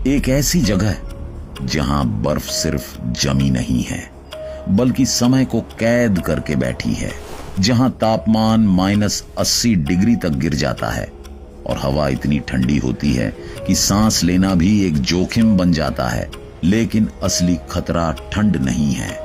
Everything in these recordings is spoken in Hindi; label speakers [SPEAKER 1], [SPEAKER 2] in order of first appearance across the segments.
[SPEAKER 1] एक ऐसी जगह जहां बर्फ सिर्फ जमी नहीं है बल्कि समय को कैद करके बैठी है, जहां तापमान -80 डिग्री तक गिर जाता है और हवा इतनी ठंडी होती है कि सांस लेना भी एक जोखिम बन जाता है। लेकिन असली खतरा ठंड नहीं है,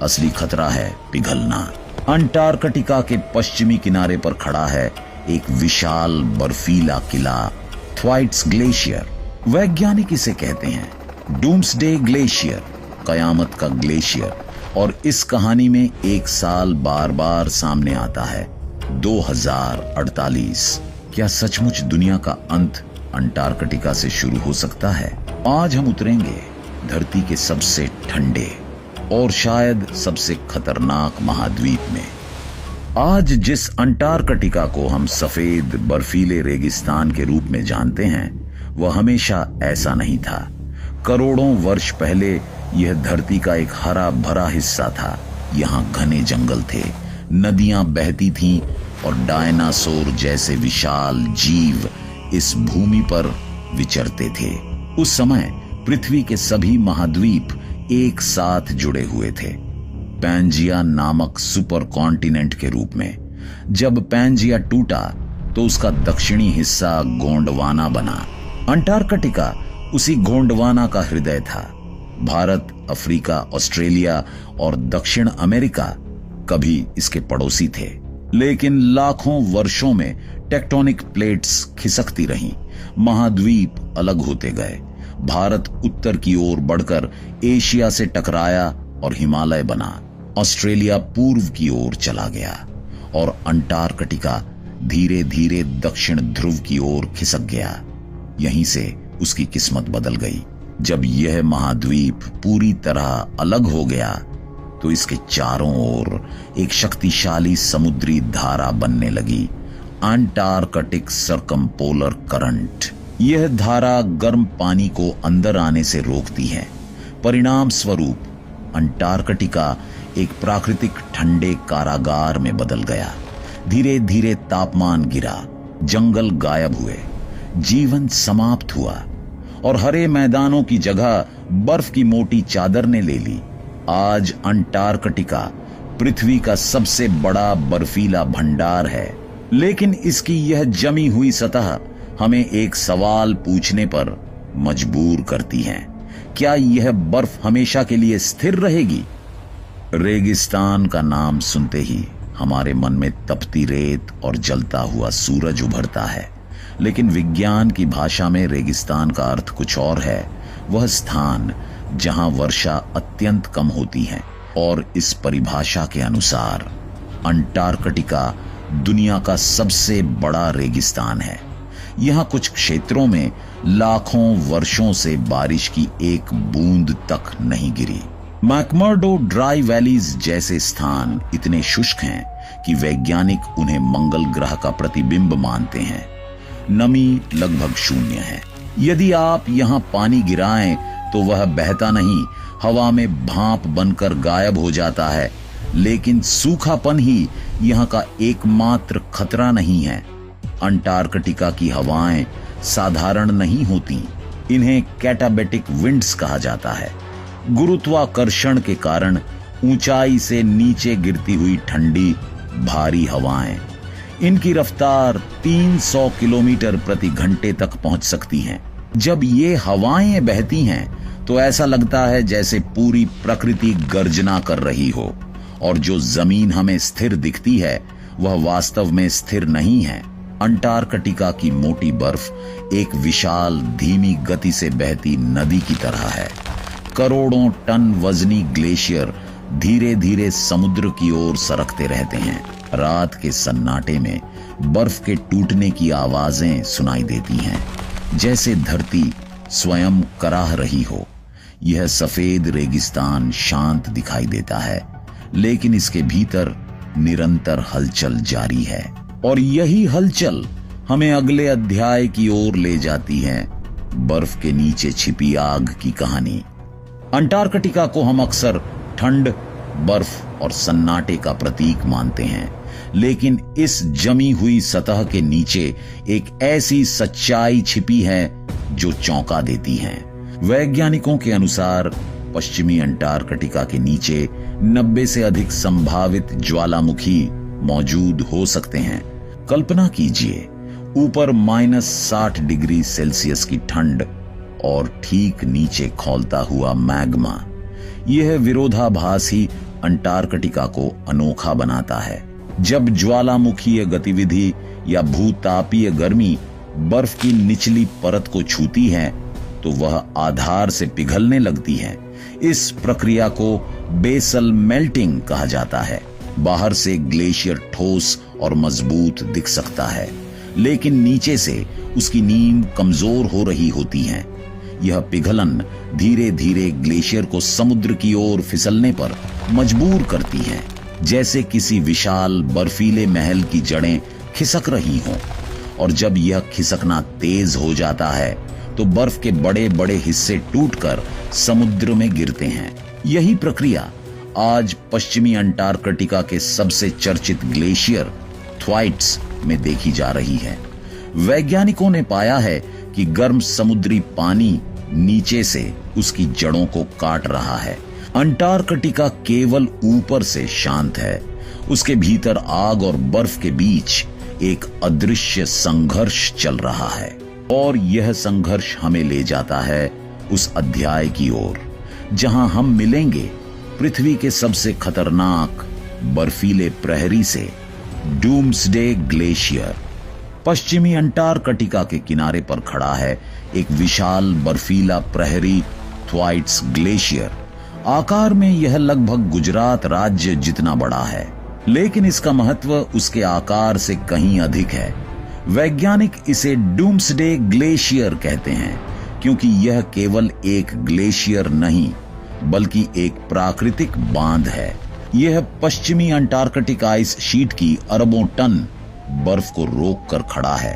[SPEAKER 1] असली खतरा है पिघलना। अंटार्कटिका के पश्चिमी किनारे पर खड़ा है एक विशाल बर्फीला किला, थ्वाइट्स ग्लेशियर। वैज्ञानिक इसे कहते हैं डूम्सडे ग्लेशियर, कयामत का ग्लेशियर। और इस कहानी में एक साल बार बार सामने आता है, 2048। क्या सचमुच दुनिया का अंत अंटार्कटिका से शुरू हो सकता है? आज हम उतरेंगे धरती के सबसे ठंडे और शायद सबसे खतरनाक महाद्वीप में। आज जिस अंटार्कटिका को हम सफेद बर्फीले रेगिस्तान के रूप में जानते हैं, वह हमेशा ऐसा नहीं था। करोड़ों वर्ष पहले यह धरती का एक हरा भरा हिस्सा था। यहाँ घने जंगल थे, नदियां बहती थीं और डायनासोर जैसे विशाल जीव इस भूमि पर विचरते थे। उस समय पृथ्वी के सभी महाद्वीप एक साथ जुड़े हुए थे, पैंजिया नामक सुपर कॉन्टिनेंट के रूप में। जब पैंजिया टूटा तो उसका दक्षिणी हिस्सा गोंडवाना बना। अंटार्कटिका उसी गोंडवाना का हृदय था। भारत, अफ्रीका, ऑस्ट्रेलिया और दक्षिण अमेरिका कभी इसके पड़ोसी थे, लेकिन लाखों वर्षों में टेक्टोनिक प्लेट्स खिसकती रहीं, महाद्वीप अलग होते गए। भारत उत्तर की ओर बढ़कर एशिया से टकराया और हिमालय बना। ऑस्ट्रेलिया पूर्व की ओर चला गया और अंटार्कटिका धीरे धीरे दक्षिण ध्रुव की ओर खिसक गया। यहीं से उसकी किस्मत बदल गई। जब यह महाद्वीप पूरी तरह अलग हो गया तो इसके चारों ओर एक शक्तिशाली समुद्री धारा बनने लगी, अंटार्कटिक सर्कमपोलर करंट। यह धारा गर्म पानी को अंदर आने से रोकती है। परिणाम स्वरूप अंटार्कटिका एक प्राकृतिक ठंडे कारागार में बदल गया। धीरे धीरे तापमान गिरा, जंगल गायब हुए, जीवन समाप्त हुआ और हरे मैदानों की जगह बर्फ की मोटी चादर ने ले ली। आज अंटार्कटिका पृथ्वी का सबसे बड़ा बर्फीला भंडार है, लेकिन इसकी यह जमी हुई सतह हमें एक सवाल पूछने पर मजबूर करती है। क्या यह बर्फ हमेशा के लिए स्थिर रहेगी? रेगिस्तान का नाम सुनते ही हमारे मन में तपती रेत और जलता हुआ सूरज उभरता है, लेकिन विज्ञान की भाषा में रेगिस्तान का अर्थ कुछ और है। वह स्थान जहां वर्षा अत्यंत कम होती है। और इस परिभाषा के अनुसार अंटार्कटिका दुनिया का सबसे बड़ा रेगिस्तान है। यहां कुछ क्षेत्रों में लाखों वर्षों से बारिश की एक बूंद तक नहीं गिरी। मैकमर्डो ड्राई वैलीज जैसे स्थान इतने शुष्क हैं कि वैज्ञानिक उन्हें मंगल ग्रह का प्रतिबिंब मानते हैं। नमी लगभग शून्य है। यदि आप यहां पानी गिराएं तो वह बहता नहीं, हवा में भाप बनकर गायब हो जाता है। लेकिन सूखापन ही यहां का एकमात्र खतरा नहीं है। अंटार्कटिका की हवाएं साधारण नहीं होती, इन्हें कैटाबेटिक विंड्स कहा जाता है। गुरुत्वाकर्षण के कारण ऊंचाई से नीचे गिरती हुई ठंडी भारी हवाएं, इनकी रफ्तार 300 किलोमीटर प्रति घंटे तक पहुंच सकती हैं। जब ये हवाएं बहती हैं तो ऐसा लगता है जैसे पूरी प्रकृति गर्जना कर रही हो, और जो जमीन हमें स्थिर दिखती है वह वास्तव में स्थिर नहीं है। अंटार्कटिका की मोटी बर्फ एक विशाल धीमी गति से बहती नदी की तरह है। करोड़ों टन वजनी ग्लेशियर धीरे धीरे समुद्र की ओर सरकते रहते हैं। रात के सन्नाटे में बर्फ के टूटने की आवाजें सुनाई देती हैं, जैसे धरती स्वयं कराह रही हो। यह सफेद रेगिस्तान शांत दिखाई देता है, लेकिन इसके भीतर निरंतर हलचल जारी है। और यही हलचल हमें अगले अध्याय की ओर ले जाती है, बर्फ के नीचे छिपी आग की कहानी। अंटार्कटिका को हम अक्सर ठंड, बर्फ और सन्नाटे का प्रतीक मानते हैं, लेकिन इस जमी हुई सतह के नीचे एक ऐसी सच्चाई छिपी है जो चौंका देती है। वैज्ञानिकों के अनुसार पश्चिमी अंटार्कटिका के नीचे 90 से अधिक संभावित ज्वालामुखी मौजूद हो सकते हैं। कल्पना कीजिए, ऊपर -60 डिग्री सेल्सियस की ठंड और ठीक नीचे खौलता हुआ मैग्मा। यह विरोधाभास ही अंटार्कटिका को अनोखा बनाता है। जब ज्वालामुखीय गतिविधि या भूतापीय गर्मी बर्फ की निचली परत को छूती है तो वह आधार से पिघलने लगती है। इस प्रक्रिया को बेसल मेल्टिंग कहा जाता है। बाहर से ग्लेशियर ठोस और मजबूत दिख सकता है, लेकिन नीचे से उसकी नींव कमजोर हो रही होती है। यह पिघलन धीरे धीरे ग्लेशियर को समुद्र की ओर फिसलने पर मजबूर करती है, जैसे किसी विशाल बर्फीले महल की जड़ें खिसक रही हों। और जब यह खिसकना तेज हो जाता है तो बर्फ के बड़े बड़े हिस्से टूटकर समुद्र में गिरते हैं। यही प्रक्रिया आज पश्चिमी अंटार्कटिका के सबसे चर्चित ग्लेशियर थ्वाइट्स में देखी जा रही है। वैज्ञानिकों ने पाया है कि गर्म समुद्री पानी नीचे से उसकी जड़ों को काट रहा है। अंटार्कटिका केवल ऊपर से शांत है, उसके भीतर आग और बर्फ के बीच एक अदृश्य संघर्ष चल रहा है। और यह संघर्ष हमें ले जाता है उस अध्याय की ओर जहां हम मिलेंगे पृथ्वी के सबसे खतरनाक बर्फीले प्रहरी से, डूम्सडे ग्लेशियर। पश्चिमी अंटार्कटिका के किनारे पर खड़ा है एक विशाल बर्फीला प्रहरी थ्वाइट्स ग्लेशियर। आकार में यह लगभग गुजरात राज्य जितना बड़ा है, लेकिन इसका महत्व उसके आकार से कहीं अधिक है। वैज्ञानिक इसे डूम्सडे ग्लेशियर कहते हैं क्योंकि यह केवल एक ग्लेशियर नहीं बल्कि एक प्राकृतिक बांध है। यह पश्चिमी अंटार्कटिक आइस शीट की अरबों टन बर्फ को रोक कर खड़ा है।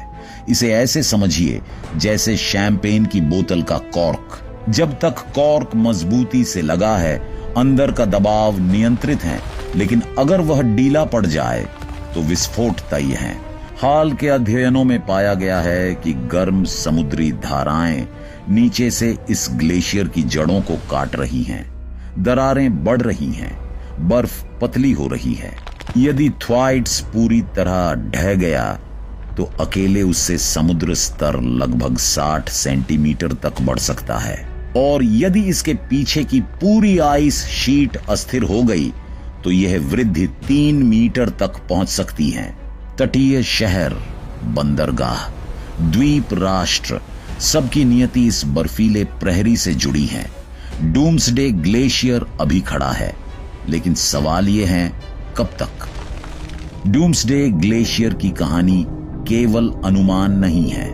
[SPEAKER 1] इसे ऐसे समझिए जैसे शैंपेन की बोतल का कॉर्क। जब तक कॉर्क मजबूती से लगा है, अंदर का दबाव नियंत्रित है, लेकिन अगर वह ढीला पड़ जाए तो विस्फोट तय है। हाल के अध्ययनों में पाया गया है कि गर्म समुद्री धाराएं नीचे से इस ग्लेशियर की जड़ों को काट रही हैं। दरारें बढ़ रही हैं, बर्फ पतली हो रही है। यदि थ्वाइट्स पूरी तरह ढह गया तो अकेले उससे समुद्र स्तर लगभग 60 सेंटीमीटर तक बढ़ सकता है। और यदि इसके पीछे की पूरी आइस शीट अस्थिर हो गई तो यह वृद्धि 3 मीटर तक पहुंच सकती है। तटीय शहर, बंदरगाह, द्वीप राष्ट्र, सबकी नियति इस बर्फीले प्रहरी से जुड़ी है। डूम्सडे ग्लेशियर अभी खड़ा है, लेकिन सवाल यह है कब तक। डूम्सडे ग्लेशियर की कहानी केवल अनुमान नहीं है।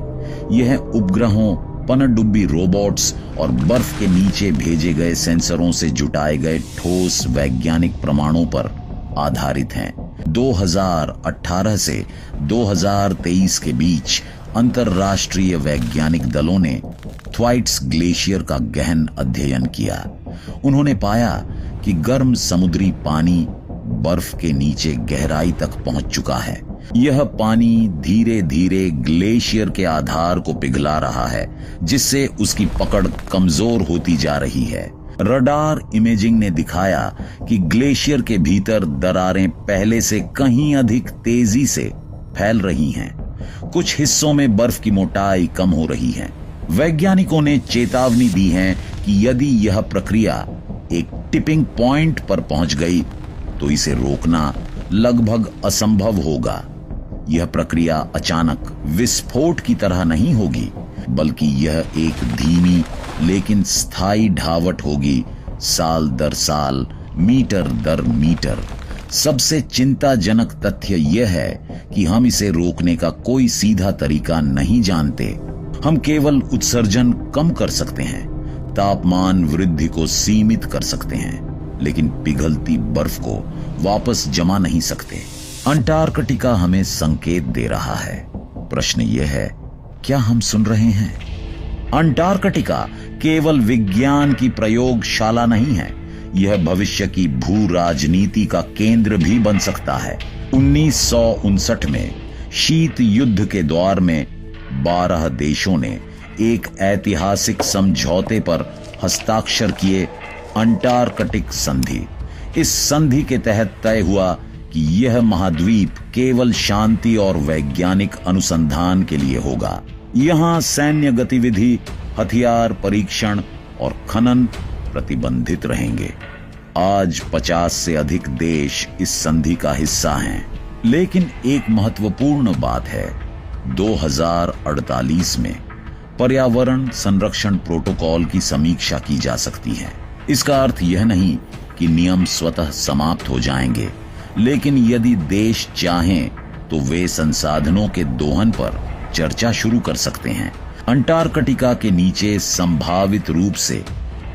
[SPEAKER 1] यह उपग्रहों, पनडुब्बी रोबोट्स और बर्फ के नीचे भेजे गए सेंसरों से जुटाए गए ठोस वैज्ञानिक प्रमाणों पर आधारित हैं। 2018 से 2023 के बीच अंतर्राष्ट्रीय वैज्ञानिक दलों ने थ्वाइट्स ग्लेशियर का गहन अध्ययन किया। उन्होंने पाया कि गर्म समुद्री पानी बर्फ के नीचे गहराई तक पहुंच चुका है। यह पानी धीरे धीरे ग्लेशियर के आधार को पिघला रहा है, जिससे उसकी पकड़ कमजोर होती जा रही है। रडार इमेजिंग ने दिखाया कि ग्लेशियर के भीतर दरारें पहले से कहीं अधिक तेजी से फैल रही हैं। कुछ हिस्सों में बर्फ की मोटाई कम हो रही है। वैज्ञानिकों ने चेतावनी दी है कि यदि यह प्रक्रिया एक टिपिंग पॉइंट पर पहुंच गई तो इसे रोकना लगभग असंभव होगा। यह प्रक्रिया अचानक विस्फोट की तरह नहीं होगी, बल्कि यह एक धीमी लेकिन स्थायी ढावट होगी, साल दर साल, मीटर दर मीटर। सबसे चिंताजनक तथ्य यह है कि हम इसे रोकने का कोई सीधा तरीका नहीं जानते। हम केवल उत्सर्जन कम कर सकते हैं, तापमान वृद्धि को सीमित कर सकते हैं, लेकिन पिघलती बर्फ को वापस जमा नहीं सकते। अंटार्कटिका हमें संकेत दे रहा है। प्रश्न यह है, क्या हम सुन रहे हैं? अंटार्कटिका केवल विज्ञान की प्रयोगशाला नहीं है, यह भविष्य की भू राजनीति का केंद्र भी बन सकता है। 1959 में शीत युद्ध के दौर में 12 देशों ने एक ऐतिहासिक समझौते पर हस्ताक्षर किए, अंटार्कटिक संधि। इस संधि के तहत तय हुआ कि यह महाद्वीप केवल शांति और वैज्ञानिक अनुसंधान के लिए होगा। यहाँ सैन्य गतिविधि, हथियार परीक्षण और खनन प्रतिबंधित रहेंगे। आज 50 से अधिक देश इस संधि का हिस्सा हैं, लेकिन एक महत्वपूर्ण बात है, 2048 में पर्यावरण संरक्षण प्रोटोकॉल की समीक्षा की जा सकती है। इसका अर्थ यह नहीं कि नियम स्वतः समाप्त हो जाएंगे, लेकिन यदि देश चाहें तो वे संसाधनों के दोहन पर चर्चा शुरू कर सकते हैं। अंटार्कटिका के नीचे संभावित रूप से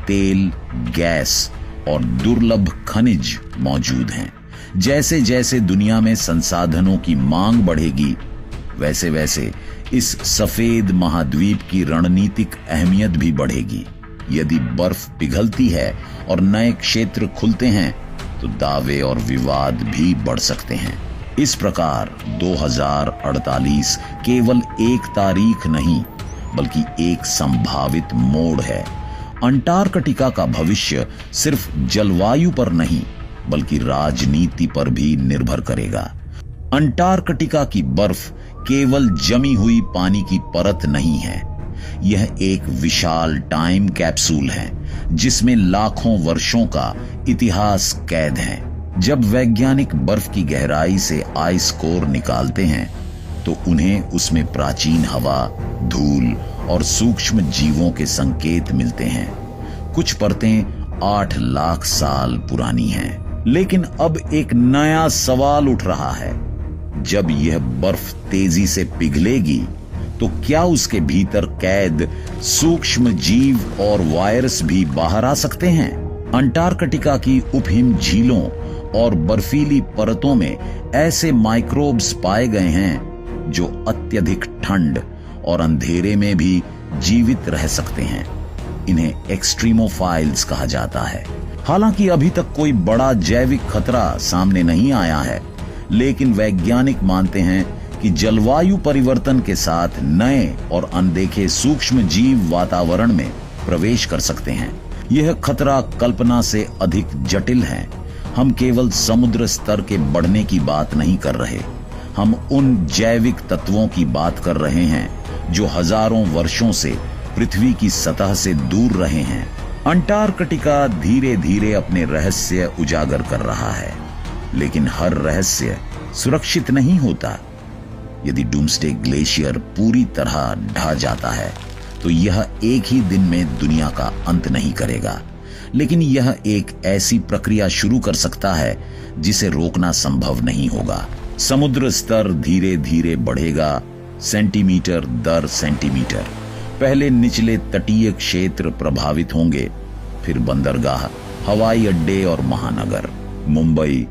[SPEAKER 1] तेल, गैस और दुर्लभ खनिज मौजूद हैं। जैसे जैसे दुनिया में संसाधनों की मांग बढ़ेगी, वैसे वैसे इस सफेद महाद्वीप की रणनीतिक अहमियत भी बढ़ेगी। यदि बर्फ पिघलती है और नए क्षेत्र खुलते हैं तो दावे और विवाद भी बढ़ सकते हैं। इस प्रकार 2048 केवल एक तारीख नहीं, बल्कि एक संभावित मोड़ है। अंटार्कटिका का भविष्य सिर्फ जलवायु पर नहीं, बल्कि राजनीति पर भी निर्भर करेगा। अंटार्कटिका की बर्फ केवल जमी हुई पानी की परत नहीं है, यह एक विशाल टाइम कैप्सूल है जिसमें लाखों वर्षों का इतिहास कैद है। जब वैज्ञानिक बर्फ की गहराई से आइस कोर निकालते हैं तो उन्हें उसमें प्राचीन हवा, धूल और सूक्ष्म जीवों के संकेत मिलते हैं। कुछ परतें 8 लाख साल पुरानी हैं, लेकिन अब एक नया सवाल उठ रहा है। जब यह बर्फ तेजी से पिघलेगी तो क्या उसके भीतर कैद सूक्ष्म जीव और वायरस भी बाहर आ सकते हैं? अंटार्कटिका की उपहिम झीलों और बर्फीली परतों में ऐसे माइक्रोब्स पाए गए हैं जो अत्यधिक ठंड और अंधेरे में भी जीवित रह सकते हैं। इन्हें एक्सट्रीमोफाइल्स कहा जाता है। हालांकि अभी तक कोई बड़ा जैविक खतरा सामने नहीं आया है, लेकिन वैज्ञानिक मानते हैं कि जलवायु परिवर्तन के साथ नए और अनदेखे सूक्ष्म जीव वातावरण में प्रवेश कर सकते हैं। यह खतरा कल्पना से अधिक जटिल है। हम केवल समुद्र स्तर के बढ़ने की बात नहीं कर रहे, हम उन जैविक तत्वों की बात कर रहे हैं जो हजारों वर्षों से पृथ्वी की सतह से दूर रहे हैं। अंटार्कटिका धीरे धीरे अपने रहस्य उजागर कर रहा है, लेकिन हर रहस्य सुरक्षित नहीं होता। यदि डूम्सडे ग्लेशियर पूरी तरह ढह जाता है तो यह एक ही दिन में दुनिया का अंत नहीं करेगा, लेकिन यह एक ऐसी प्रक्रिया शुरू कर सकता है जिसे रोकना संभव नहीं होगा। समुद्र स्तर धीरे धीरे बढ़ेगा, सेंटीमीटर दर सेंटीमीटर। पहले निचले तटीय क्षेत्र प्रभावित होंगे, फिर बंदरगाह, हवाई अड्डे और महानगर। मुंबई,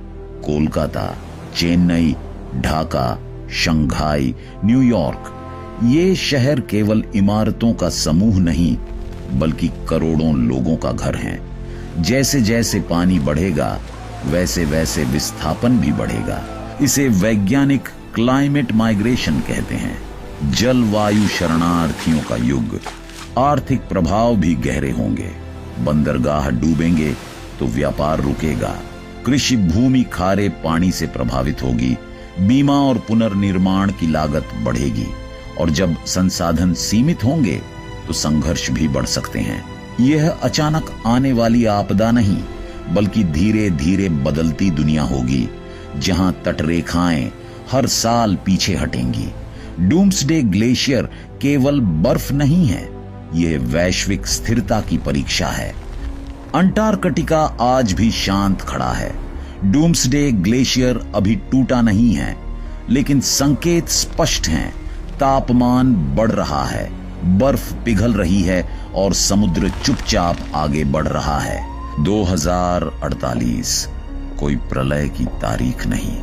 [SPEAKER 1] कोलकाता, चेन्नई, ढाका, शंघाई, न्यूयॉर्क, ये शहर केवल इमारतों का समूह नहीं, बल्कि करोड़ों लोगों का घर हैं। जैसे जैसे पानी बढ़ेगा, वैसे वैसे विस्थापन भी बढ़ेगा। इसे वैज्ञानिक क्लाइमेट माइग्रेशन कहते हैं। जलवायु शरणार्थियों का युग। आर्थिक प्रभाव भी गहरे होंगे। बंदरगाह डूबेंगे तो व्यापार रुकेगा। कृषि भूमि खारे पानी से प्रभावित होगी। बीमा और पुनर्निर्माण की लागत बढ़ेगी, और जब संसाधन सीमित होंगे तो संघर्ष भी बढ़ सकते हैं। यह अचानक आने वाली आपदा नहीं, बल्कि धीरे धीरे बदलती दुनिया होगी, जहां तटरेखाएं हर साल पीछे हटेंगी। डूम्सडे ग्लेशियर केवल बर्फ नहीं है, यह वैश्विक स्थिरता की परीक्षा है। अंटार्कटिका आज भी शांत खड़ा है। डूम्सडे ग्लेशियर अभी टूटा नहीं है, लेकिन संकेत स्पष्ट हैं। तापमान बढ़ रहा है, बर्फ पिघल रही है और समुद्र चुपचाप आगे बढ़ रहा है। 2048 कोई प्रलय की तारीख नहीं,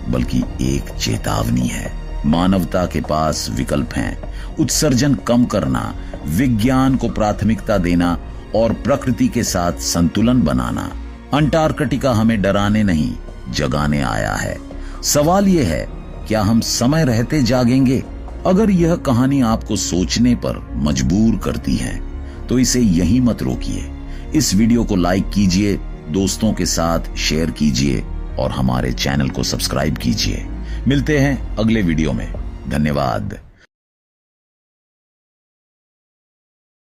[SPEAKER 1] बल्कि एक चेतावनी है। मानवता के पास विकल्प हैं। उत्सर्जन कम करना, विज्ञान को प्राथमिकता देना और प्रकृति के साथ संतुलन बनाना। अंटार्कटिका हमें डराने नहीं, जगाने आया है। सवाल यह है, क्या हम समय रहते जागेंगे अगर यह कहानी आपको सोचने पर मजबूर करती है तो इसे यहीं मत रोकिए। इस वीडियो को लाइक कीजिए, दोस्तों के साथ शेयर कीजिए और हमारे चैनल को सब्सक्राइब कीजिए। मिलते हैं अगले वीडियो में। धन्यवाद।